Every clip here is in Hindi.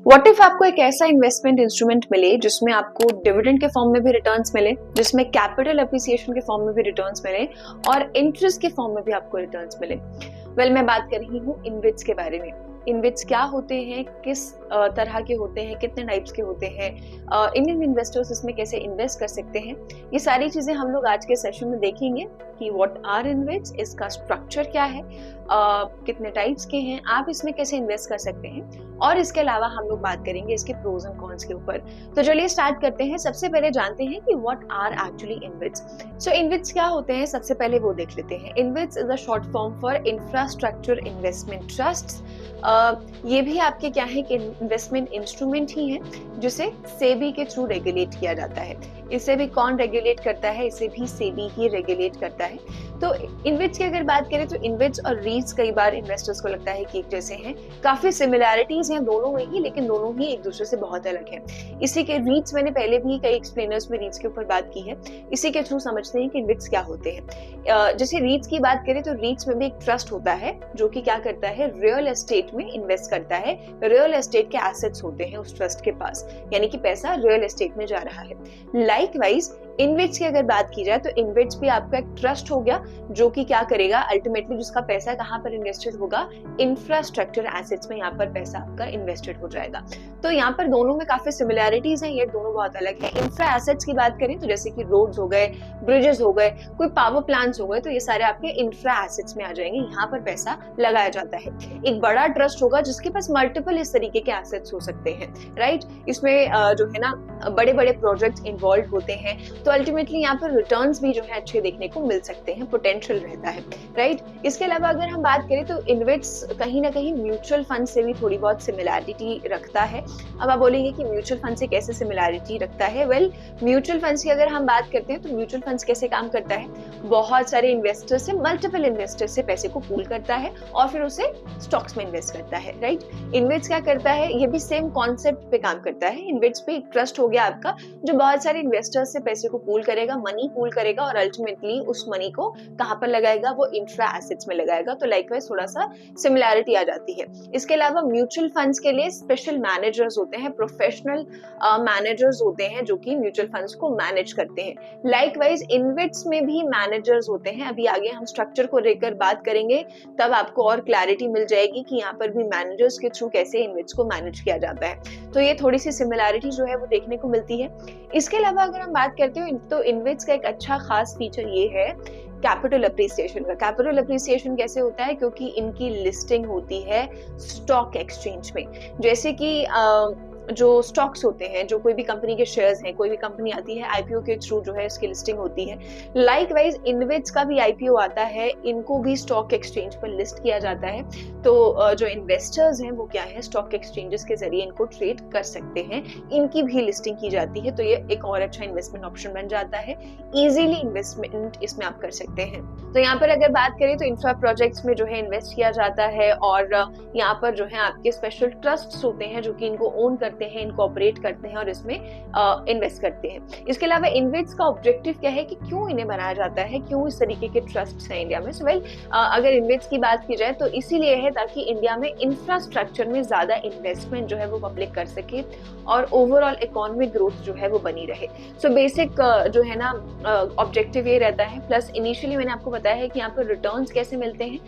व्हाट इफ आपको एक ऐसा इन्वेस्टमेंट इंस्ट्रूमेंट मिले जिसमें आपको डिविडेंड के फॉर्म में भी रिटर्न्स मिले, जिसमें कैपिटल अप्रिसिएशन के फॉर्म में भी रिटर्न्स मिले और इंटरेस्ट के फॉर्म में भी आपको रिटर्न्स मिले। मैं बात कर रही हूँ इनविट्स के बारे में। इनविट्स क्या होते हैं, किस तरह के होते हैं, कितने टाइप्स के होते हैं, इंडियन इन्वेस्टर्स इसमें कैसे इन्वेस्ट कर सकते हैं, ये सारी चीजें हम लोग आज के सेशन में देखेंगे कि व्हाट आर इनविट्स, इसका स्ट्रक्चर क्या है, कितने टाइप्स के हैं, आप इसमें कैसे इन्वेस्ट कर सकते हैं, और इसके अलावा हम लोग बात करेंगे इसके प्रोज एंड कॉन्स के ऊपर। तो चलिए स्टार्ट करते हैं। सबसे पहले जानते हैं कि what are actually InvITs. So InvITs क्या होते हैं, सबसे पहले वो देख लेते हैं। InvITs is a short form for infrastructure investment trust. ये भी आपके क्या है कि इन्वेस्टमेंट इंस्ट्रूमेंट ही है जिसे सेबी के थ्रू रेगुलेट किया जाता है। इसे भी कौन रेगुलेट करता है, इसे भी सेबी ही रेगुलेट करता है। तो इनविट्स की अगर बात करें तो इनविट्स और रीट्स कई बार इन्वेस्टर्स को लगता है कि एक जैसे हैं, काफी सिमिलैरिटीज हैं दोनों में ही, लेकिन दोनों ही एक दूसरे से बहुत अलग हैं। इसी के रीट्स मैंने पहले भी कई एक्सप्लेनर्स में रीट्स के ऊपर बात की है। इसी के थ्रू समझते हैं कि इनविट्स क्या होते हैं। जैसे रीट्स की बात करें तो रीट्स में भी एक ट्रस्ट होता है जो कि क्या करता है, रियल एस्टेट में इन्वेस्ट करता है। रियल एस्टेट के एसेट्स होते हैं उस ट्रस्ट के पास, यानी कि पैसा रियल एस्टेट में जा रहा है। लाइकवाइज इनविट्स की अगर बात की जाए तो इनविट्स भी आपका एक ट्रस्ट हो गया जो कि क्या करेगा, अल्टीमेटली जिसका पैसा कहाँ पर इन्वेस्टेड होगा, इंफ्रास्ट्रक्चर एसेट्स में यहाँ पर पैसा आपका इन्वेस्टेड हो जाएगा। तो यहाँ पर दोनों में काफी सिमिलैरिटीज हैं, ये दोनों बहुत अलग है। इंफ्रा एसेट्स की बात करें तो जैसे कि रोड्स हो गए, ब्रिजेस हो गए, कोई पावर प्लांट्स हो गए, तो ये सारे आपके इंफ्रा एसेट्स में आ जाएंगे, यहाँ पर पैसा लगाया जाता है। एक बड़ा ट्रस्ट होगा जिसके पास मल्टीपल इस तरीके के एसेट्स हो सकते हैं, राइट। इसमें जो है ना बड़े बड़े प्रोजेक्ट इन्वॉल्व होते हैं, तो अल्टीमेटली यहाँ पर रिटर्न्स भी जो है अच्छे देखने को मिल सकते हैं, पोटेंशियल रहता है, राइट। इसके अलावा अगर हम बात करें तो इनविट्स कहीं ना कहीं म्यूचुअल फंड से भी थोड़ी बहुत सिमिलैरिटी रखता है। अब आप बोलेंगे कि म्यूचुअल फंड से कैसे सिमिलैरिटी रखता है। म्यूचुअल फंड्स की अगर हम बात करते हैं तो म्यूचुअल फंड्स कैसे काम करता है, बहुत सारे इन्वेस्टर से, मल्टीपल इन्वेस्टर से पैसे को पूल करता है और फिर उसे स्टॉक्स में इन्वेस्ट करता है, राइट। इनविट्स क्या करता है, ये भी सेम कॉन्सेप्ट पे काम करता है। इनविट्स पे एक ट्रस्ट हो गया आपका जो बहुत सारे इन्वेस्टर्स से पैसे को पूल करेगा, मनी पूल करेगा और अल्टीमेटली उस मनी को कहां पर लगाएगा, वो इंफ्रा एसेट्स में लगाएगा। तो लाइकवाइज थोड़ा सा सिमिलैरिटी आ जाती है। इसके अलावा म्यूचुअल फंड्स के लिए स्पेशल मैनेजर्स होते हैं, प्रोफेशनल मैनेजर्स होते हैं जो कि म्यूचुअल फंड्स को मैनेज करते हैं। लाइकवाइज इनविट्स में भी मैनेजर्स होते हैं। अभी आगे हम स्ट्रक्चर को लेकर बात करेंगे, तब आपको और क्लैरिटी मिल जाएगी कि यहाँ पर भी मैनेजर्स के थ्रू कैसे इनविट्स को मैनेज किया जाता है। तो ये थोड़ी सी सिमिलैरिटी जो है वो देखने को मिलती है। इसके अलावा अगर हम बात करते हैं तो इनविट्स का एक अच्छा खास फीचर ये है कैपिटल अप्रिसिएशन का। कैपिटल अप्रिसिएशन कैसे होता है, क्योंकि इनकी लिस्टिंग होती है स्टॉक एक्सचेंज में। जैसे कि जो स्टॉक्स होते हैं, जो कोई भी कंपनी के शेयर्स हैं, कोई भी कंपनी आती है आईपीओ के थ्रू जो है इसकी लिस्टिंग होती है। लाइकवाइज इनविट्स का भी आईपीओ आता है, इनको भी स्टॉक एक्सचेंज पर लिस्ट किया जाता है। तो जो इन्वेस्टर्स हैं वो क्या है, स्टॉक एक्सचेंजेस के जरिए इनको ट्रेड कर सकते हैं, इनकी भी लिस्टिंग की जाती है। तो ये एक और अच्छा इन्वेस्टमेंट ऑप्शन बन जाता है, इजीली इन्वेस्टमेंट इसमें आप कर सकते हैं। तो यहाँ पर अगर बात करें तो इंफ्रा प्रोजेक्ट्स में जो है इन्वेस्ट किया जाता है और यहाँ पर जो है आपके स्पेशल ट्रस्ट्स होते हैं जो कि इनको ओन करते हैं, इनको ऑपरेट करते हैं और इसमें इन्वेस्ट करते हैं। इसके अलावा इनविट्स का ऑब्जेक्टिव क्या है कि क्यों इन्हें बनाया जाता है, क्यों इस तरीके के ट्रस्ट हैं इंडिया में। अगर इनविट्स की बात की जाए तो इसीलिए है ताकि इंडिया में इंफ्रास्ट्रक्चर में ज्यादा इन्वेस्टमेंट जो है वो पब्लिक कर सके और ओवरऑल इकोनॉमिक ग्रोथ जो है वो बनी रहे। बेसिक जो है ना ऑब्जेक्टिव ये रहता है। प्लस इनिशियली मैंने आपको बताया है कि यहाँ पर रिटर्न्स कैसे मिलते हैं।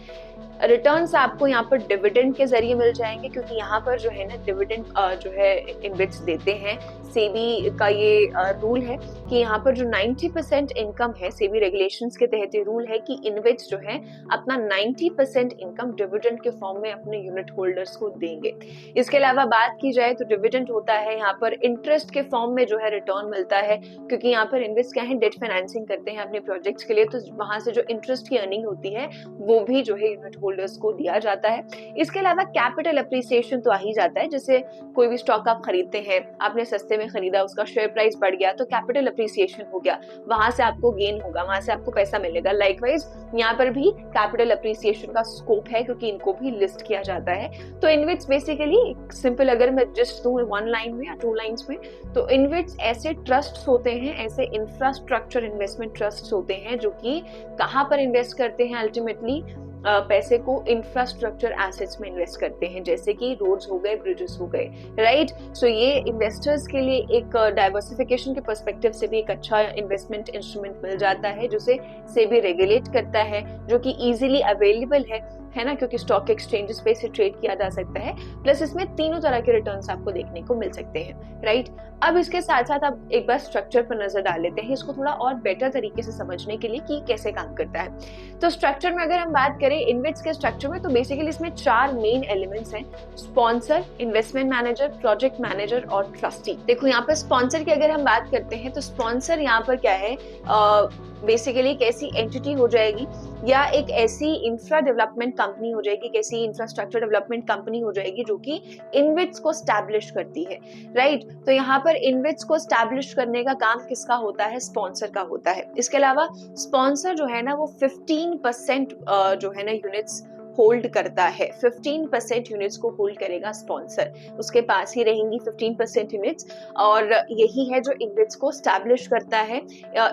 रिटर्न्स आपको यहाँ पर डिविडेंड के जरिए मिल जाएंगे, क्योंकि यहाँ पर जो है ना डिविडेंड जो है इनविट्स देते हैं। सेबी का ये रूल है कि यहाँ पर जो 90% इनकम है, सेबी रेगुलेशंस के तहत ये रूल है कि इनविट्स जो है अपना 90% इनकम डिविडेंड के फॉर्म में अपने यूनिट होल्डर्स को देंगे। इसके अलावा बात की जाए तो डिविडेंड होता है यहाँ पर इंटरेस्ट के फॉर्म में जो है रिटर्न मिलता है, क्योंकि यहाँ पर इनविट्स क्या है, डेट फाइनेंसिंग करते हैं अपने प्रोजेक्ट्स के लिए, तो वहां से जो इंटरेस्ट की अर्निंग होती है वो भी जो है यूनिट होल्डर्स को दिया जाता है। इसके अलावा कैपिटल अप्रिसिएशन तो आ ही जाता है। जैसे कोई भी स्टॉक आप खरीदते हैं, आपने सस्ते में खरीदा, उसका शेयर प्राइस बढ़ गया तो कैपिटल अप्रिसिएशन हो गया, वहां से आपको गेन होगा, वहां से आपको पैसा मिलेगा। लाइकवाइज यहाँ पर भी कैपिटल अप्रिसिएशन का स्कोप है, क्योंकि इनको भी लिस्ट किया जाता है। तो इनविट्स बेसिकली सिंपल अगर मैं जस्ट दूं 1 लाइन में या 2 लाइंस में, तो इनविट्स ऐसे ट्रस्ट होते हैं, ऐसे इंफ्रास्ट्रक्चर इन्वेस्टमेंट ट्रस्ट होते हैं जो कि कहां पर इन्वेस्ट करते हैं, अल्टीमेटली पैसे को इंफ्रास्ट्रक्चर एसेट्स में इन्वेस्ट करते हैं, जैसे कि रोड्स हो गए, ब्रिजेस हो गए, राइट। सो ये इन्वेस्टर्स के लिए एक डाइवर्सिफिकेशन के पर्सपेक्टिव से भी एक अच्छा इन्वेस्टमेंट इंस्ट्रूमेंट मिल जाता है, जिसे सेबी रेगुलेट करता है, जो कि इजीली अवेलेबल है ना, क्योंकि स्टॉक एक्सचेंजेस पे इसे ट्रेड किया जा सकता है। प्लस इसमें तीनों तरह के रिटर्न्स आपको देखने को मिल सकते हैं, राइट। अब इसके साथ साथ आप एक बार स्ट्रक्चर पर नजर डाल लेते हैं, इसको थोड़ा और बेटर तरीके से समझने के लिए कि कैसे काम करता है। तो स्ट्रक्चर में अगर हम बात करें इन्वेट्स के स्ट्रक्चर में, तो बेसिकली इसमें 4 मेन एलिमेंट्स हैं: sponsor, investment manager, project manager और ट्रस्टी। देखो यहाँ पर स्पॉन्सर की अगर हम बात करते हैं, तो स्पॉन्सर यहाँ पर क्या है, बेसिकली एक ऐसी एंटिटी हो जाएगी या एक ऐसी इंफ्रा डेवलपमेंट कंपनी हो जाएगी, एक ऐसी इंफ्रास्ट्रक्चर डेवलपमेंट कंपनी हो जाएगी जो कि इन्वेट्स को स्टैब्लिश करती है, राइट। तो यहाँ पर इन्वेट्स को स्टैब्लिश करने का काम किसका होता है? स्पॉन्सर का होता है। इसके अलावा स्पॉन्सर जो है ना, वो 15% जो है ना यूनिट्स होल्ड करता है। 15% यूनिट्स को होल्ड करेगा स्पॉन्सर, उसके पास ही रहेंगी 15% यूनिट्स, और यही है जो इन्वेट्स को स्टैब्लिश करता है।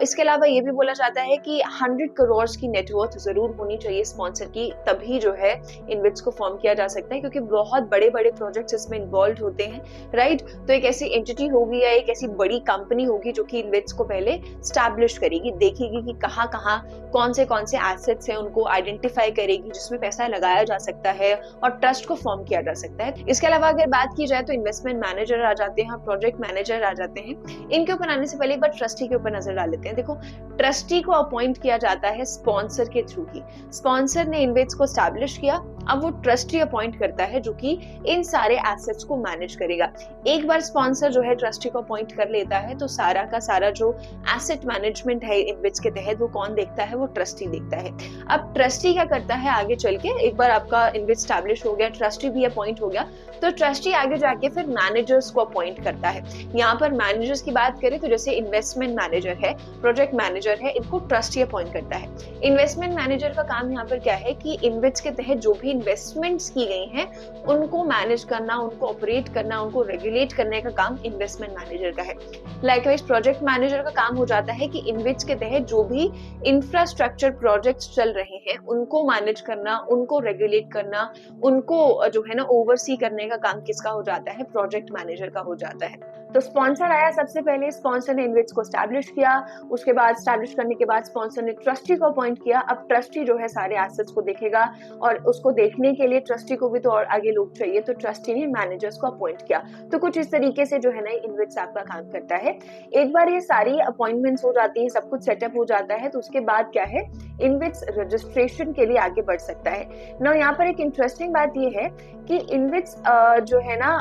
इसके अलावा ये भी बोला जाता है कि 100 करोड़ की नेटवर्थ जरूर होनी चाहिए स्पॉन्सर की, तभी जो है इन्वेट्स को फॉर्म किया जा सकता है, क्योंकि बहुत बड़े बड़े प्रोजेक्ट्स इसमें इन्वॉल्व होते हैं, राइट। तो एक ऐसी एंटिटी होगी या एक ऐसी बड़ी कंपनी होगी जो कि इन्वेट्स को पहले स्टैब्लिश करेगी, देखेगी कि कहाँ कहाँ कौन से एसेट्स हैं, उनको आइडेंटिफाई करेगी जिसमें पैसा लगाया जा सकता है और ट्रस्ट को फॉर्म किया जा सकता है। इसके अलावा अगर बात की जाए तो इन्वेस्टमेंट मैनेजर आ जाते हैं, प्रोजेक्ट मैनेजर आ जाते हैं। इनके ऊपर आने से पहले एक बार ट्रस्टी के ऊपर नजर डाल लेते हैं। देखो, ट्रस्टी को अपॉइंट किया जाता है स्पॉन्सर के थ्रू ही। स्पॉन्सर ने इन्वेट्स को स्टैब्लिश किया, अब वो ट्रस्टी अपॉइंट करता है जो कि इन सारे एसेट्स को मैनेज करेगा। एक बार स्पॉन्सर जो है ट्रस्टी को अपॉइंट कर लेता है, तो सारा का सारा जो एसेट मैनेजमेंट है इन्वेट्स के तहत, वो कौन देखता है? वो ट्रस्टी देखता है। अब ट्रस्टी क्या करता है आगे चल के, एक बार आपका इन्वेस्ट स्टैब्लिश हो गया, ट्रस्टी भी अपॉइंट हो गया, तो ट्रस्टी आगे जाके फिर मैनेजर्स को अपॉइंट करता है। यहाँ पर मैनेजर्स की बात करें तो जैसे इन्वेस्टमेंट मैनेजर है, प्रोजेक्ट मैनेजर है, इनको ट्रस्टी अपॉइंट करता है। इन्वेस्टमेंट मैनेजर का काम यहाँ पर क्या है कि इन्वेट्स के तहत जो भी इन्वेस्टमेंट्स की गई हैं उनको मैनेज करना, उनको ऑपरेट करना, उनको रेगुलेट करने का काम इन्वेस्टमेंट मैनेजर का है। लाइकवाइज प्रोजेक्ट मैनेजर का काम हो जाता है कि इन्वेट्स के तहत जो भी इंफ्रास्ट्रक्चर प्रोजेक्ट्स चल रहे हैं उनको मैनेज करना, उनको रेगुलेट करना, उनको जो है ना ओवरसी करने का काम किसका हो जाता है? प्रोजेक्ट मैनेजर का हो जाता है। तो स्पॉन्सर आया, सबसे पहले स्पॉन्सर ने इन्वेट्स को स्टैब्लिश किया, उसके बाद स्टैब्लिश करने के बाद स्पॉन्सर ने ट्रस्टी को अपॉइंट किया। अब ट्रस्टी जो है सारे एसेट्स को देखेगा, और उसको देखने के लिए ट्रस्टी को भी तो और आगे लोग चाहिए, तो ट्रस्टी ने मैनेजर्स को अपॉइंट किया। तो कुछ इस तरीके से जो है ना इन्वेट्स आपका काम करता है। एक बार ये सारी अपॉइंटमेंट्स हो जाती है, सब कुछ सेटअप हो जाता है, तो उसके बाद क्या है, इन्वेट्स रजिस्ट्रेशन के लिए आगे बढ़ सकता है ना। यहाँ पर एक इंटरेस्टिंग बात ये है कि इन्वेट्स जो है ना,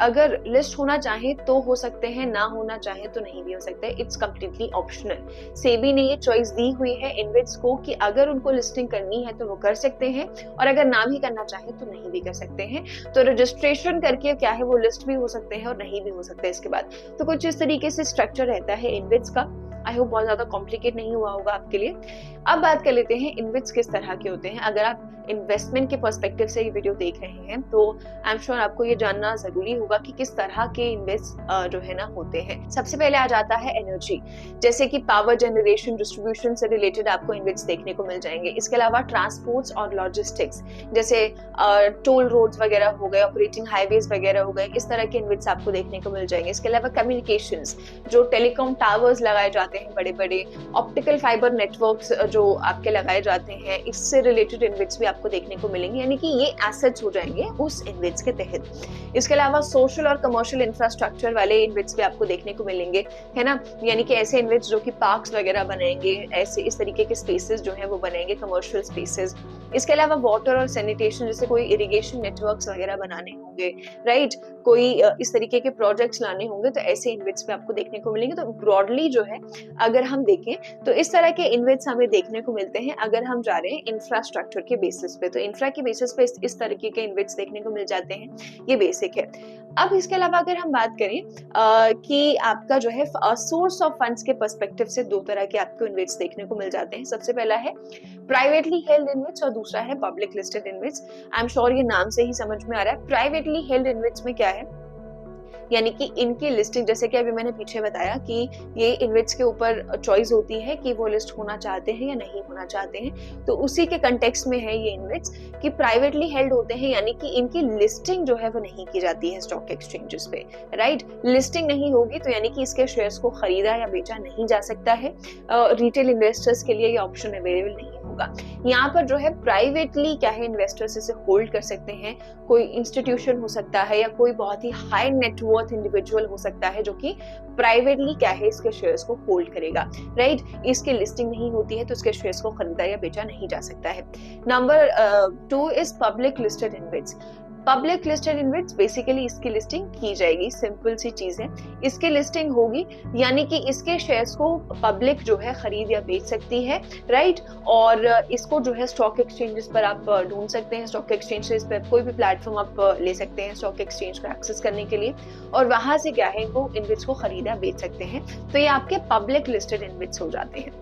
अगर लिस्ट होना चाहे तो हो सकते हैं, ना होना चाहे तो नहीं भी हो सकते। It's completely optional. सेबी ने ये चॉइस दी हुई है इन्वेट्स को कि अगर उनको लिस्टिंग करनी है तो वो कर सकते हैं, और अगर ना भी करना चाहे तो नहीं भी कर सकते हैं। तो रजिस्ट्रेशन करके क्या है, वो लिस्ट भी हो सकते हैं और नहीं भी हो सकते इसके बाद। तो कुछ इस तरीके से स्ट्रक्चर रहता है इन्वेट्स का। आई होप बहुत ज्यादा कॉम्प्लिकेट नहीं हुआ होगा आपके लिए। अब बात कर लेते हैं इन्वेट्स किस तरह के होते हैं। अगर आप इन्वेस्टमेंट के पर्सपेक्टिव से ये वीडियो देख रहे हैं तो आई एम श्योर आपको ये जानना जरूरी होगा कि किस तरह के इन्वेस्ट जो है ना होते हैं। सबसे पहले आ जाता है एनर्जी, जैसे कि पावर जनरेशन, डिस्ट्रीब्यूशन से रिलेटेड आपको इन्वेट्स देखने को मिल जाएंगे। इसके अलावा ट्रांसपोर्ट्स और लॉजिस्टिक्स, जैसे टोल रोड्स वगैरह हो गए, ऑपरेटिंग हाईवेज वगैरह हो गए, इस तरह के इन्वेट्स आपको देखने को मिल जाएंगे। इसके अलावा कम्युनिकेशंस, जो टेलीकॉम टावर्स लगाए जाते हैं बड़े बड़े, ऑप्टिकल फाइबर नेटवर्क्स जो आपके लगाए जाते हैं, इससे रिलेटेड इन्वेट्स भी आपको देखने को मिलेंगे, यानी कि ये एसेट्स हो जाएंगे उस इन्वेट्स के तहत। इसके अलावा सोशल और कमर्शियल इंफ्रास्ट्रक्चर वाले इन्वेट्स भी आपको देखने को मिलेंगे, है ना, यानी कि ऐसे इन्वेट्स जो कि पार्क्स वगैरह बनाएंगे, ऐसे इस तरीके के स्पेसेस जो है वो बनाएंगे, कमर्शियल स्पेसेस। इसके अलावा वाटर और सैनिटेशन, जैसे कोई इरिगेशन नेटवर्क्स वगैरह बनाने होंगे, राइट, कोई इस तरीके के प्रोजेक्ट्स लाने होंगे, तो ऐसे इन्वेट्स भी आपको देखने को मिलेंगे। तो ब्रॉडली जो है अगर हम देखें तो इस तरह के इन्वेट्स हमें देखने को मिलते हैं अगर हम जा रहे हैं इंफ्रास्ट्रक्चर के बेसिस पे। तो इंफ्रा के बेसिस पे इस तरीके के इन्वेट्स देखने को मिल जाते हैं, ये बेसिक है। अब इसके अलावा अगर हम बात करें कि आपका जो है सोर्स ऑफ फंड्स के पर्सपेक्टिव से दो तरह के आपको इन्वेट्स देखने को मिल जाते हैं। सबसे पहला है प्राइवेटली हेल्ड इन्वेट्स और दूसरा है public listed InvITs. I am sure ये नाम से ही समझ में आ रहा है। प्राइवेटली हेल्ड इन्वेट्स में क्या है, यानी कि इनकी लिस्टिंग, जैसे कि अभी मैंने पीछे बताया कि ये इन्विट्स के ऊपर चॉइस होती है कि वो लिस्ट होना चाहते हैं या नहीं होना चाहते हैं, तो उसी के कंटेक्स्ट में है ये इन्विट्स कि प्राइवेटली हेल्ड होते हैं, यानी कि इनकी लिस्टिंग जो है वो नहीं की जाती है स्टॉक एक्सचेंजेस पे, राइट। लिस्टिंग नहीं होगी तो यानी कि इसके शेयर्स को खरीदा या बेचा नहीं जा सकता है। रिटेल इन्वेस्टर्स के लिए ये ऑप्शन अवेलेबल नहीं होगा। यहाँ पर जो है प्राइवेटली क्या है, इन्वेस्टर्स इसे होल्ड कर सकते हैं। कोई इंस्टीट्यूशन हो सकता है या कोई बहुत ही हाई नेटवर्थ इंडिविजुअल हो सकता है जो कि प्राइवेटली क्या है इसके शेयर्स को होल्ड करेगा, राइट। इसकी लिस्टिंग नहीं होती है तो इसके शेयर्स को खरीदा या बेचा नहीं जा सकता है। Number 2 is public listed InvITs. Public listed InvITs basically इसकी लिस्टिंग की जाएगी, सिंपल सी चीज है। इसकी लिस्टिंग होगी यानी कि इसके शेयर्स को पब्लिक जो है खरीद या बेच सकती है, राइट। और इसको जो है स्टॉक एक्सचेंजेस पर आप ढूंढ सकते हैं, स्टॉक एक्सचेंजेस पर कोई भी प्लेटफॉर्म आप ले सकते हैं स्टॉक एक्सचेंज को एक्सेस करने के लिए, और वहां से क्या है वो इन्विट्स को खरीदा बेच सकते हैं। तो ये आपके पब्लिक लिस्टेड इन्विट्स हो जाते हैं।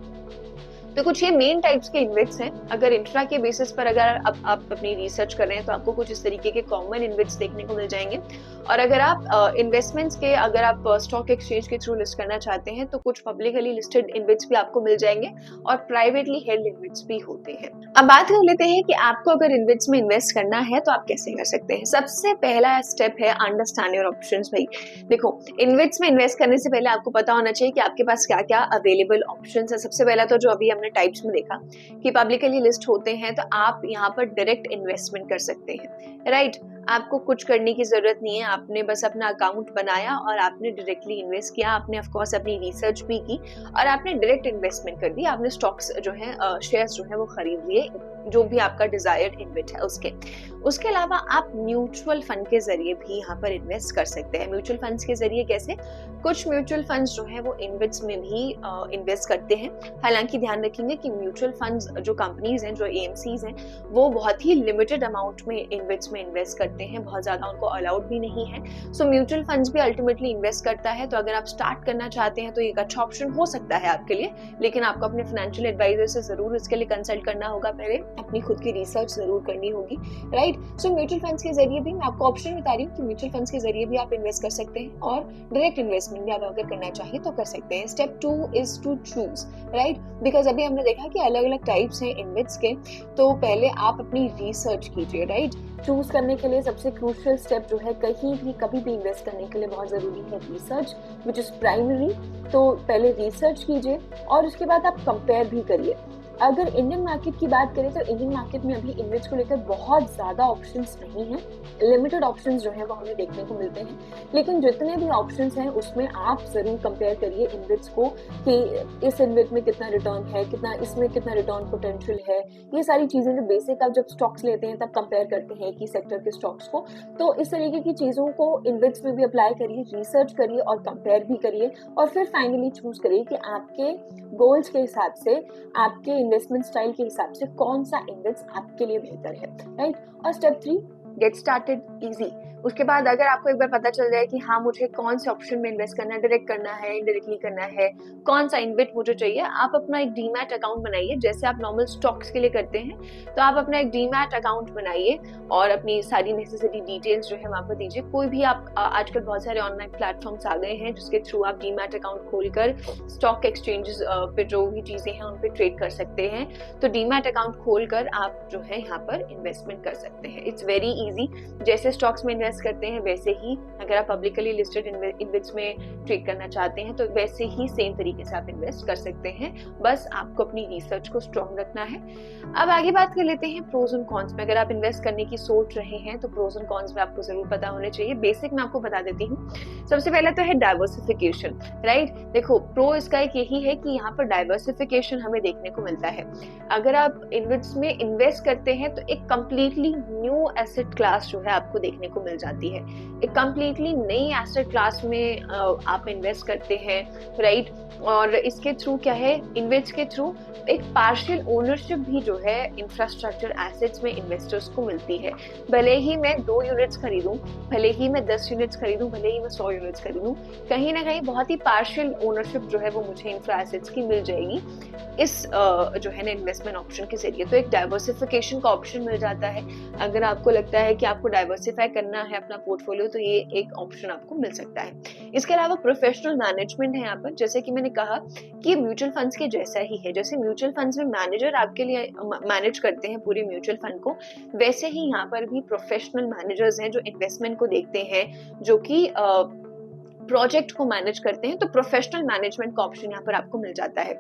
तो कुछ ये मेन टाइप्स के इन्विट्स हैं। अगर इंट्रा के बेसिस पर अगर आप अपनी रिसर्च कर रहे हैं तो आपको कुछ इस तरीके के कॉमन इन्विट्स देखने को मिल जाएंगे। और अगर आप इन्वेस्टमेंट्स के अगर आप स्टॉक एक्सचेंज के थ्रू लिस्ट करना चाहते हैं तो कुछ पब्लिकली लिस्टेड इन्विट्स भी आपको मिल जाएंगे और प्राइवेटली हेल्ड इन्विट्स भी होते हैं। अब बात कर लेते हैं कि आपको अगर इन्विट्स में इन्वेस्ट करना है तो आप कैसे कर सकते हैं। सबसे पहला स्टेप है अंडरस्टैंड योर ऑप्शंस। भाई देखो, इन्विट्स में इन्वेस्ट करने से पहले आपको पता होना चाहिए कि आपके पास क्या क्या अवेलेबल ऑप्शंस है। सबसे पहला तो जो अभी हमने टाइप्स में देखा कि पब्लिकली लिस्ट होते हैं तो आप यहाँ पर डायरेक्ट इन्वेस्टमेंट कर सकते हैं, राइट। आपको कुछ करने की जरूरत नहीं है, आपने बस अपना अकाउंट बनाया और आपने डायरेक्टली इन्वेस्ट किया। आपने ऑफ कोर्स अपनी रिसर्च भी की और आपने डायरेक्ट इन्वेस्टमेंट कर दी। आपने स्टॉक्स जो है शेयर्स जो है वो खरीद लिए, जो भी आपका डिजायर्ड इन्वेस्ट है उसके अलावा आप म्यूचुअल फंड के जरिए भी यहाँ पर इन्वेस्ट कर सकते हैं। म्यूचुअल फंड्स के जरिए कैसे? कुछ म्यूचुअल फंड्स जो है वो इन्वेस्ट में भी इन्वेस्ट करते हैं। हालांकि ध्यान रखेंगे कि म्यूचुअल फंड्स जो कंपनीज हैं, जो एएमसीज हैं, वो बहुत ही लिमिटेड अमाउंट में इन्वेस्ट में इन्वेस्ट करते हैं, बहुत ज्यादा उनको अलाउड भी नहीं है। सो म्यूचुअल फंड्स भी अल्टीमेटली इन्वेस्ट करता है। तो अगर आप स्टार्ट करना चाहते हैं तो एक अच्छा ऑप्शन हो सकता है आपके लिए, लेकिन आपको अपने फाइनेंशियल एडवाइजर से जरूर इसके लिए कंसल्ट करना होगा, पहले अपनी खुद की रिसर्च जरूर करनी होगी, राइट। सो म्यूचुअल फंड्स के जरिए भी मैं आपको ऑप्शन बता रही हूँ कि म्यूचुअल फंड्स के जरिए भी आप इन्वेस्ट कर सकते हैं और डायरेक्ट इन्वेस्टमेंट भी आप अगर करना चाहिए तो कर सकते हैं। Step 2 is to choose, right, because अभी हमने देखा कि अलग अलग टाइप्स हैं इन्वेस्ट के, तो पहले आप अपनी रिसर्च कीजिए, राइट। चूज करने के लिए सबसे क्रूशियल स्टेप जो है, कहीं भी कभी भी इन्वेस्ट करने के लिए बहुत जरूरी है रिसर्च, विच इज प्राइमरी। तो पहले रिसर्च कीजिए और उसके बाद आप कंपेयर भी करिए। अगर इंडियन मार्केट की बात करें तो इंडियन मार्केट में अभी इन्वेस्ट को लेकर बहुत ज्यादा ऑप्शंस नहीं हैं, लिमिटेड ऑप्शंस जो है वो हमें देखने को मिलते हैं। लेकिन जितने भी ऑप्शंस हैं उसमें आप जरूर कंपेयर करिए इन्वेस्ट को कि इस इन्वेस्ट में कितना रिटर्न है, कितना इसमें कितना रिटर्न पोटेंशियल है। ये सारी चीजें जो बेसिक आप जब स्टॉक्स लेते हैं तब कंपेयर करते हैं कि सेक्टर के स्टॉक्स को, तो इस तरीके की चीजों को इन्वेस्ट में भी अप्लाई करिए, रिसर्च करिए और कंपेयर भी करिए और फिर फाइनली चूज करिए कि आपके गोल्स के हिसाब से, आपके इन्वेस्टमेंट स्टाइल के हिसाब से कौन सा इन्वेस्ट आपके लिए बेहतर है, राइट। और स्टेप 3, गेट स्टार्टेड इजी। उसके बाद अगर आपको एक बार पता चल जाए कि हाँ मुझे कौन से ऑप्शन में इन्वेस्ट करना है, डायरेक्ट करना है, इनडायरेक्टली करना है, कौन सा इन्वेस्ट मुझे चाहिए, आप अपना एक डीमैट अकाउंट बनाइए। जैसे आप नॉर्मल स्टॉक्स के लिए करते हैं तो आप अपना एक डीमैट अकाउंट बनाइए और अपनी सारी नेसेसरी डिटेल्स जो है वहां पर दीजिए। कोई भी आप आजकल बहुत सारे ऑनलाइन प्लेटफॉर्म्स आ गए हैं जिसके थ्रू आप डीमैट अकाउंट खोलकर स्टॉक एक्सचेंजेस पे जो भी चीजें हैं उन पे ट्रेड कर सकते हैं। तो डीमैट अकाउंट खोलकर आप जो है यहाँ पर इन्वेस्टमेंट कर सकते हैं। It's very easy. जैसे स्टॉक्स में इन्वेस्ट करते हैं वैसे ही अगर आप पब्लिकली लिस्टेड इन्वेस्ट में ट्रेड करना चाहते हैं तो वैसे ही सेम तरीके से आप इन्वेस्ट कर सकते हैं। बस आपको अपनी रिसर्च को स्ट्रॉन्ग रखना है। अब आगे बात कर लेते हैं प्रोज एंड कॉन्स में। अगर आप इन्वेस्ट करने की सोच रहे हैं तो प्रोज एंड कॉन्स में आपको जरूर पता होने चाहिए। बेसिक मैं आपको बता देती हूँ। सबसे पहले तो है डाइवर्सिफिकेशन, राइट। देखो, प्रो इसका एक यही है कि यहाँ पर डाइवर्सिफिकेशन हमें देखने को मिलता है। अगर आप इन्वेस्ट में इन्वेस्ट करते हैं तो एक कंप्लीटली न्यू एसेट क्लास जो है आपको देखने को मिल जाती है। एक कंप्लीटली नई एसेट क्लास में आप इन्वेस्ट करते हैं, राइट। और इसके थ्रू क्या है, इन्वेस्ट के थ्रू एक पार्शियल ओनरशिप भी जो है इंफ्रास्ट्रक्चर एसेट्स में इन्वेस्टर्स को मिलती है। भले ही मैं 2 यूनिट्स खरीदूं, भले ही मैं 10 यूनिट्स खरीदूं, भले ही मैं 100 यूनिट्स खरीदूं, कहीं ना कहीं बहुत ही पार्शियल ओनरशिप जो है वो मुझे इंफ्रा एसेट्स की मिल जाएगी इस जो है ना इन्वेस्टमेंट ऑप्शन के जरिए। तो एक डाइवर्सिफिकेशन का ऑप्शन मिल जाता है। अगर आपको लगता लगता है कि आपको डाइवर्सिफाई करना है अपना पोर्टफोलियो, तो ये एक ऑप्शन आपको मिल सकता है। इसके अलावा प्रोफेशनल मैनेजमेंट है यहाँ पर, जैसे कि मैंने कहा कि म्यूचुअल फंड्स के जैसा ही है। जैसे म्यूचुअल फंड्स में मैनेजर आपके लिए मैनेज करते हैं पूरे म्यूचुअल फंड को, वैसे ही यहाँ पर भी प्रोफेशनल मैनेजर्स हैं जो इन्वेस्टमेंट को देखते हैं, जो कि प्रोजेक्ट को मैनेज करते हैं। तो प्रोफेशनल मैनेजमेंट का ऑप्शन यहाँ पर आपको मिल जाता है।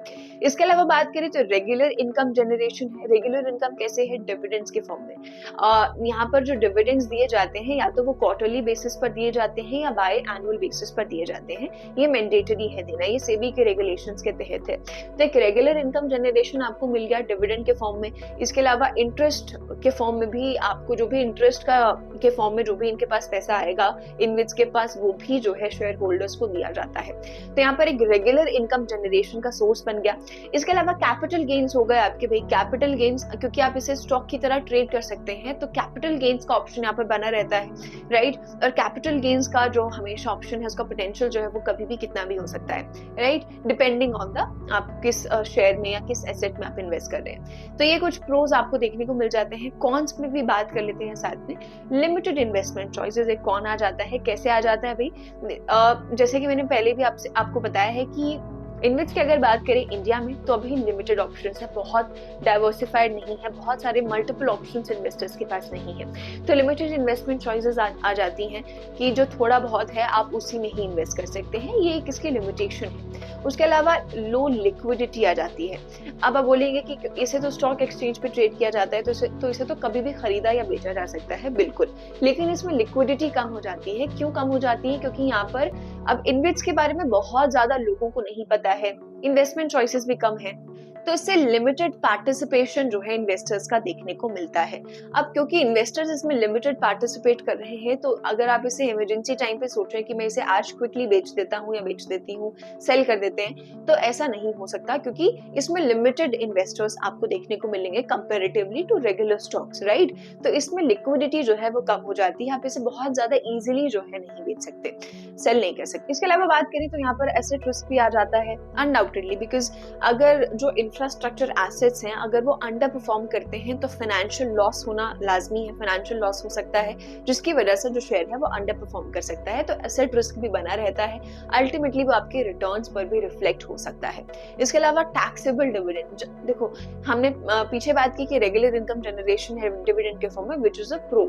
इसके अलावा बात करें तो रेगुलर इनकम जनरेशन है। रेगुलर इनकम कैसे है? डिविडेंड्स के फॉर्म में। यहाँ पर जो डिविडेंड्स दिए जाते हैं या तो वो क्वार्टरली बेसिस पर दिए जाते हैं या बाय एनुअल बेसिस पर दिए जाते हैं। ये मैंडेटरी है देना, ये सेबी के रेगुलेशंस के तहत है। तो एक रेगुलर इनकम जनरेशन आपको मिल गया डिविडेंड के फॉर्म में। इसके अलावा इंटरेस्ट के फॉर्म में भी आपको जो भी इंटरेस्ट के फॉर्म में जो भी इनके पास पैसा आएगा इनविट्स के पास, वो भी जो है शेयर होल्डर्स को दिया जाता है। तो यहाँ पर एक रेगुलर इनकम जनरेशन का सोर्स बन गया। इसके अलावा कैपिटल गेन्स हो गए आपके भाई। कैपिटल गेन्स, क्योंकि आप इसे स्टॉक की तरह ट्रेड कर सकते हैं, तो कैपिटल गेन्स का ऑप्शन यहाँ पर बना रहता है, राइट। और कैपिटल गेन्स का जो हमेशा ऑप्शन है, उसका पोटेंशियल जो है वो कभी भी कितना भी हो सकता है, राइट, डिपेंडिंग ऑन द आप किस शेयर में या किस एसेट में आप इन्वेस्ट कर रहे हैं। तो ये कुछ प्रोज आपको देखने को मिल जाते हैं। कॉन्स में भी बात कर लेते हैं साथ में। लिमिटेड इन्वेस्टमेंट चॉइसेस एक कौन आ जाता है, कैसे आ जाता है भाई? जैसे कि मैंने पहले भी आपको बताया है कि इन्वेस्ट की अगर बात करें इंडिया में, तो अभी लिमिटेड ऑप्शंस है, बहुत डाइवर्सिफाइड नहीं है, बहुत सारे मल्टीपल ऑप्शंस इन्वेस्टर्स के पास नहीं है। तो लिमिटेड इन्वेस्टमेंट चॉइसेस आ जाती हैं कि जो थोड़ा बहुत है आप उसी में ही इन्वेस्ट कर सकते हैं, ये एक इसकी लिमिटेशन है। उसके अलावा लो लिक्विडिटी आ जाती है। अब आप बोलेंगे कि इसे तो स्टॉक एक्सचेंज पे ट्रेड किया जाता है, तो इसे तो कभी भी खरीदा या बेचा जा सकता है, बिल्कुल, लेकिन इसमें लिक्विडिटी कम हो जाती है। क्यों कम हो जाती है? क्योंकि यहाँ पर अब इन्वेस्ट के बारे में बहुत ज्यादा लोगों को नहीं पता है, इन्वेस्टमेंट चॉइसेस भी कम है, तो इससे लिमिटेड पार्टिसिपेशन जो है इन्वेस्टर्स का देखने को मिलता है। अब क्योंकि इन्वेस्टर्स इसमें लिमिटेड पार्टिसिपेट कर रहे हैं, तो अगर आप इसे इमरजेंसी टाइम पे सोच रहे हैं कि मैं इसे आज क्विकली बेच देता हूँ या बेच देती हूँ, सेल कर देते हैं, तो ऐसा नहीं हो सकता, क्योंकि इसमें लिमिटेड इन्वेस्टर्स आपको देखने को मिलेंगे comparatively to regular stocks, right. तो इसमें लिक्विडिटी जो है वो कम हो जाती है, आप इसे बहुत ज्यादा इजिली जो है नहीं बेच सकते, सेल नहीं कर सकते। इसके अलावा बात करें तो यहाँ पर एसेट रिस्क भी आ जाता है अनडाउटेडली, बिकॉज अगर जो इंफ्रास्ट्रक्चर एसेट्स हैं अगर वो अंडर परफॉर्म करते हैं तो फाइनेंशियल लॉस होना लाजमी है, फाइनेंशियल लॉस हो सकता है, जिसकी वजह से जो शेयर है वो अंडर परफॉर्म कर सकता है। तो एसेट रिस्क भी बना रहता है, अल्टीमेटली वो आपके रिटर्न्स पर भी रिफ्लेक्ट हो सकता है। इसके अलावा टैक्सेबल डिविडेंड, देखो हमने पीछे बात की कि रेगुलर इनकम जनरेशन है डिविडेंड के फॉर्म में, विच इज अ प्रो,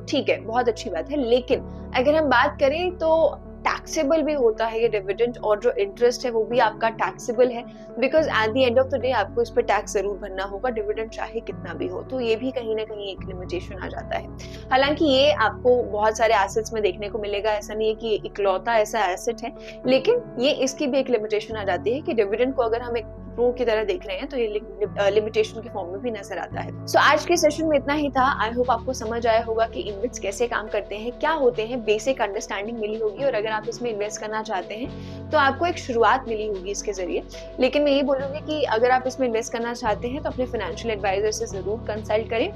ठीक है, बहुत अच्छी बात है, लेकिन अगर हम बात करें तो टैक्सेबल भी होता है ये डिविडेंड, और जो इंटरेस्ट है वो भी आपका टैक्सेबल है, because at the end of the day आपको इस पर टैक्स जरूर भरना होगा, डिविडेंड चाहे कितना भी हो। तो ये भी कहीं ना कहीं एक लिमिटेशन आ जाता है। हालांकि ये आपको बहुत सारे एसेट्स में देखने को मिलेगा, ऐसा नहीं है कि इकलौता ऐसा एसेट है, लेकिन ये इसकी भी एक लिमिटेशन आ जाती है कि डिविडेंड को अगर हम एक प्रो की तरह देख रहे हैं तो ये लिमिटेशन के फॉर्म में भी नजर आता है। सो आज के सेशन में इतना ही था। आई होप आपको समझ आया होगा कि इन्वेस्ट कैसे काम करते हैं, क्या होते हैं, बेसिक अंडरस्टैंडिंग मिली होगी, और अगर आप इसमें इन्वेस्ट करना चाहते हैं तो आपको एक शुरुआत मिली होगी इसके जरिए। लेकिन मैं ये बोलूंगी कि अगर आप इसमें इन्वेस्ट करना चाहते हैं तो अपने फाइनेंशियल एडवाइजर से जरूर कंसल्ट करें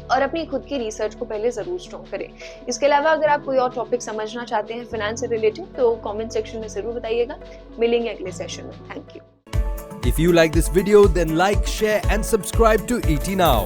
और अपनी खुद की रिसर्च को पहले जरूर स्ट्रॉन्ग करें। इसके अलावा अगर आप कोई और टॉपिक समझना चाहते हैं फाइनेंस से रिलेटेड तो कमेंट सेक्शन में जरूर बताइएगा। मिलेंगे अगले सेशन में। Thank you. If you like this video, then like, share and subscribe to ET Now.